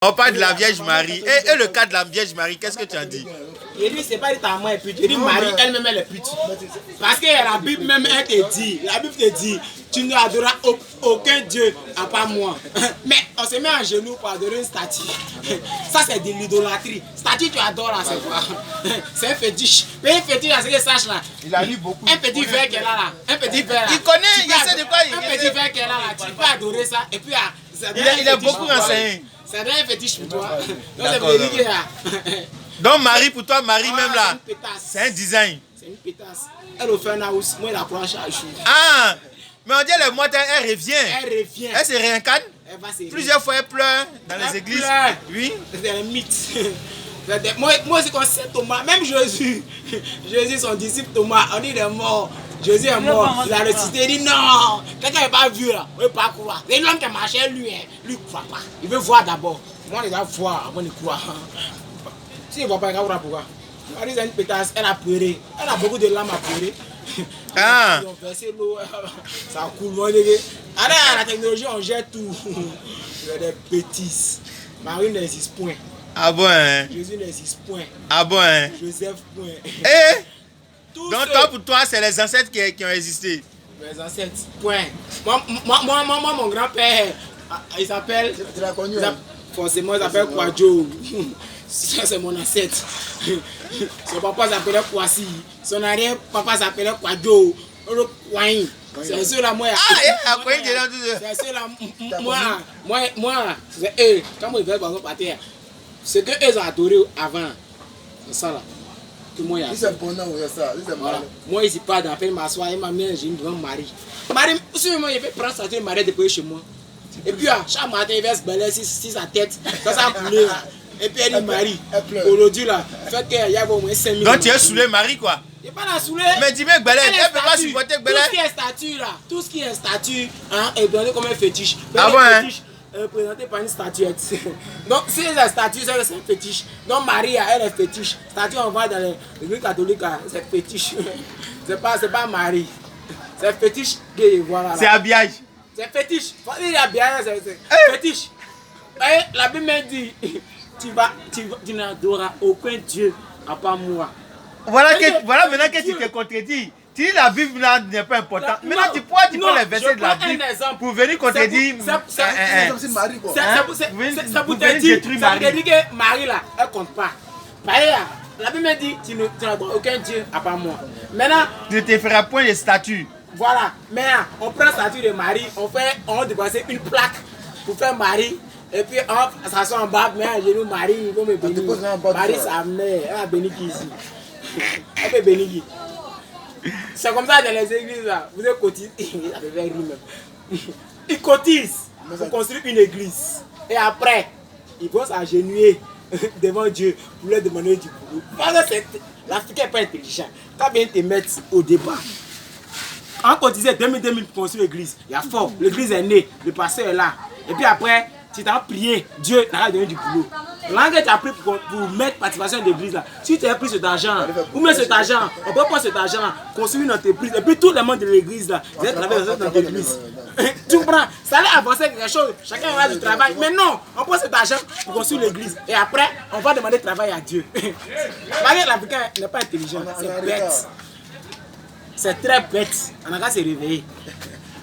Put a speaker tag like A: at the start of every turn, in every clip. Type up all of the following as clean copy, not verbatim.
A: On parle de la Vierge Marie. Et le cas de la Vierge Marie, qu'est-ce que tu as dit?
B: Je dis, c'est pas ta mère est pute. Je dis, Marie elle-même, elle est pute. Parce que la Bible même, elle te dit, tu n'adoreras aucun Dieu à part moi. Mais on se met à genoux pour adorer une statue. Ça, c'est de l'idolâtrie. Statue, tu adores là, c'est quoi? C'est un fétiche. Mais un fétiche, c'est que sache là.
C: Il a lu beaucoup.
B: Un petit verre qu'elle a là. Un petit verre là.
A: Il connaît, il sait de quoi il
B: Un petit verre qu'elle a là. Tu peux adorer ça. Et puis,
A: il a beaucoup renseigné.
B: C'est un fétiche pour toi. Donc, c'est vérifié là.
A: Donc, Marie, pour toi, Marie même là, c'est un design.
B: C'est une pétasse. Elle fait un house. Moi, elle apprend chaque jour.
A: Ah! Mais on dit les mois, elle revient.
B: Elle revient.
A: Elle se réincarne.
B: Elle va se
A: Plusieurs fois, elle pleure dans les églises.
B: Pleure.
A: Oui.
B: C'est un mythe. Moi, c'est comme Saint Thomas. Même Jésus. Jésus, son disciple Thomas, on dit il est mort. Jésus est mort. Il a ressuscité. Il dit non. Quelqu'un n'est pas vu là. On ne peut pas croire. C'est l'homme qui a marché, lui ne croit pas. Il veut voir d'abord. Moi, il va voir avant de croire. Si il ne voit pas, il va voir pourquoi. Marie, c'est une pétasse. Elle a pleuré. Elle a beaucoup de larmes à pleurer.
A: Ah.
B: Ils ont versé l'eau. Ça coule. Allez, à la technologie, on jette tout. Il y a des bêtises. Marie n'existe point.
A: Ah bon, hein?
B: Jésus n'existe point.
A: Ah bon, hein?
B: Joseph point.
A: Eh? Donc, toi, pour toi, c'est les ancêtres qui ont existé.
B: Les ancêtres, point. Moi, mon grand-père, il s'appelle.
C: Tu l'as connu?
B: Forcément, il s'appelle Kwadjo. Ça, c'est mon ancêtre. Son papa s'appelait Kwasi. Son arrière-papa s'appelait Kwadjo. C'est ceux-là, moi.
A: Ah, quoi, il dit là,
B: c'est ceux-là, moi, c'est eux. Quand moi, je vais partir, ce qu'eux ont adoré avant, c'est ça là. Que moi, il
C: c'est bon, non, ça.
B: Voilà. Moi, ici, pas d'appel m'asseoir et ma mère, j'ai une grande Marie. Marie, si moi, il veut prendre sa tête, Marie, depuis chez moi. Et puis, chaque matin, il va se balayer si sa tête, ça a coulé. Et puis, elle dit Marie, aujourd'hui là, fait qu'il y a au moins 5 000.
A: Donc, tu es saoulé, Marie, quoi?
B: Il n'est pas la saoulée.
A: Mais dis-moi, Belé, elle ne peut pas supporter Belé.
B: Tout ce qui est statue là, tout ce qui est statue, hein, est donné comme un fétiche.
A: Ah bon, hein?
B: Présenté par une statuette. Donc, si la statue, c'est un fétiche. Donc, Marie, elle est fétiche. Statue, on va dans l'église catholique, c'est fétiche. C'est pas Marie. C'est fétiche gay, voilà.
A: C'est habillage.
B: C'est fétiche. Il y a bien, c'est fétiche. La Bible dit, tu n'adoreras aucun Dieu à part moi.
A: Voilà maintenant que tu te contredis. Tu dis la Bible n'est pas importante. Maintenant, tu prends les versets de la Bible pour venir contredire.
C: C'est Marie, quoi.
B: Ça vous dire que Marie, là, elle ne compte pas. La Bible dit, tu n'adoreras aucun Dieu à part moi. Maintenant,
A: tu ne te feras point de statue.
B: Voilà. Maintenant, on prend la statue de Marie, on dépasse une plaque pour faire Marie. Et puis, on s'assoit en bas, mais à genoux, Marie, il va me bénir. Marie, sa mère, elle a béni qui ici. Elle peut bénir qui? C'est comme ça dans les églises là. Vous êtes cotisés. Ça peut faire rire même. Ils cotisent pour construire une église. Et après, ils vont s'agenouiller devant Dieu pour leur demander du boulot. Parce que l'Africain n'est pas intelligent. Quand bien te mettre au départ, on cotisait 2000 pour construire l'église. Il y a fort. L'église est née. Le pasteur est là. Et puis après, si tu as prié, Dieu t'a donné du boulot. L'angle que tu as pris pour mettre participation d'église là, si tu as pris cet argent, ou même cet argent, on peut prendre cet argent là, construire une entreprise, et puis tout le monde de l'église là, vous êtes travaillé dans cette entreprise. Tu comprends? Ça allait avancer quelque chose, chacun va du travail. Mais non, on prend cet argent pour construire l'église, et après, on va demander travail à Dieu. L'Africain n'est pas intelligent, c'est bête. C'est très bête. On a qu'à se réveiller.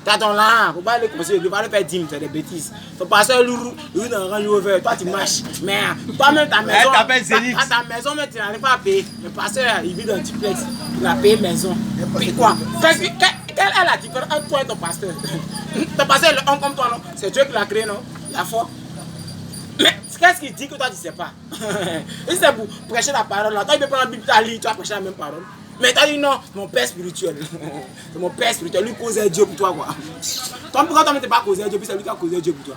B: T'attends là, faut pas aller construire, faut pas aller faire dîme, c'est des bêtises. Faut passer lui dans un rang ouvert, toi tu marches. Mais toi-même ta maison, ta maison, mais tu n'arrives pas à payer. Le pasteur, il vit dans un duplex, il a payé maison. Puis quoi? Quelle est la différence entre toi et ton pasteur? Ton pasteur est l'homme comme toi, non? C'est Dieu qui l'a créé, non? La foi. Mais qu'est-ce qu'il dit que toi tu sais pas? Il c'est pour prêcher la parole là. Toi il peut prendre la Bible, tu vas prêcher la même parole. Mais t'as dit non, c'est mon père spirituel. C'est mon père spirituel. Lui causait Dieu pour toi, quoi. Toi, pourquoi toi, tu n'es pas causé Dieu, puis c'est lui qui a causé Dieu pour toi.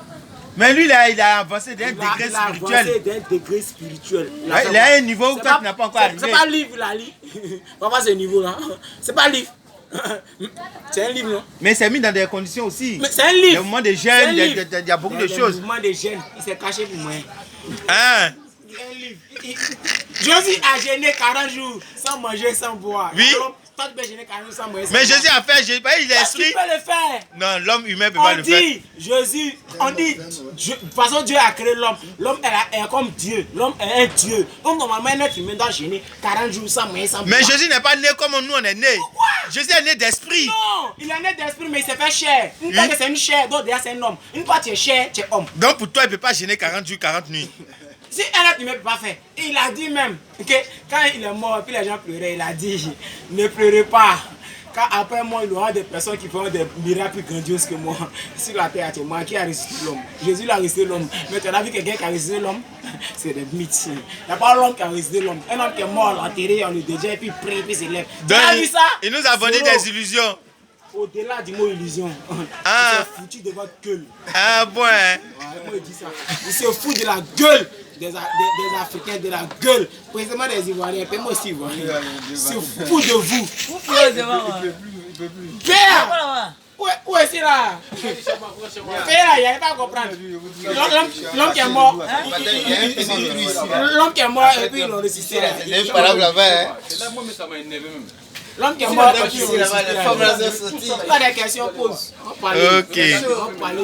A: Mais lui, il a avancé d'un degré spirituel.
B: Il a avancé d'un degré spirituel.
A: Il a un niveau où toi, tu n'as pas encore arrivé.
B: C'est pas livre, il a lu. On va voir ce niveau-là. C'est pas livre. C'est un livre, non?
A: Mais c'est mis dans des conditions aussi.
B: Mais c'est un livre.
A: Il y a un moment de jeûne, il y a beaucoup de choses.
B: Il y a un moment de jeûne. Il s'est caché pour moi.
A: Hein?
B: Un livre. Josie a jeûné 40 jours sans manger, sans boire.
A: Oui.
B: Toi, tu peux gêner 40 sans moyen.
A: Mais Jésus a fait, il est esprit.
B: Tu peux le faire.
A: Non, l'homme humain ne peut pas le faire.
B: Jésus, on dit, de toute façon, Dieu a créé l'homme. L'homme est comme Dieu. L'homme est un Dieu. Donc, normalement, un être humain doit gêner 40 jours sans moyen, sans
A: Mais Jésus n'est pas né comme nous, on est né.
B: Pourquoi?
A: Jésus est né d'esprit.
B: Non, il est né d'esprit, mais il s'est fait chair. Une fois que c'est une chair, donc déjà c'est un homme. Une fois que tu es chair, tu es homme.
A: Donc, pour toi, il ne peut pas gêner 40 jours, 40 nuits.
B: Si un être humain ne peut pas faire, il a dit même que quand il est mort, puis les gens pleuraient, il a dit, ne pleurez pas. Car après moi, il y aura des personnes qui feront des miracles plus grandioses que moi. Sur la terre actuellement, qui a ressuscité l'homme? Jésus l'a ressuscité l'homme. Mais tu as vu quelqu'un qui a ressuscité l'homme? C'est des mythes. Il n'y a pas l'homme qui a ressuscité l'homme. Un homme qui est mort, enterré, on le déjeuner, puis il prie, puis il s'élève. Tu as vu ça?
A: Il nous a vendu des illusions.
B: Au-delà du mot illusion.
A: Ah.
B: Il s'est foutu de votre gueule.
A: Ah bon, hein?
B: Moi, il dit ça. Il se fout de la gueule des Africains, de la gueule. Précisément des Ivoiriens. Et moi aussi, Ivoirien. Il se fout de vous. Père! Où est-ce qu'il là? Père, il n'y a pas à comprendre. L'homme qui est mort. L'homme qui est mort, et puis il l'a ressuscité. L'homme qui est mort, et puis il l'a ressuscité. Pas des questions, pose. On parle.
A: Ok.
B: On parle.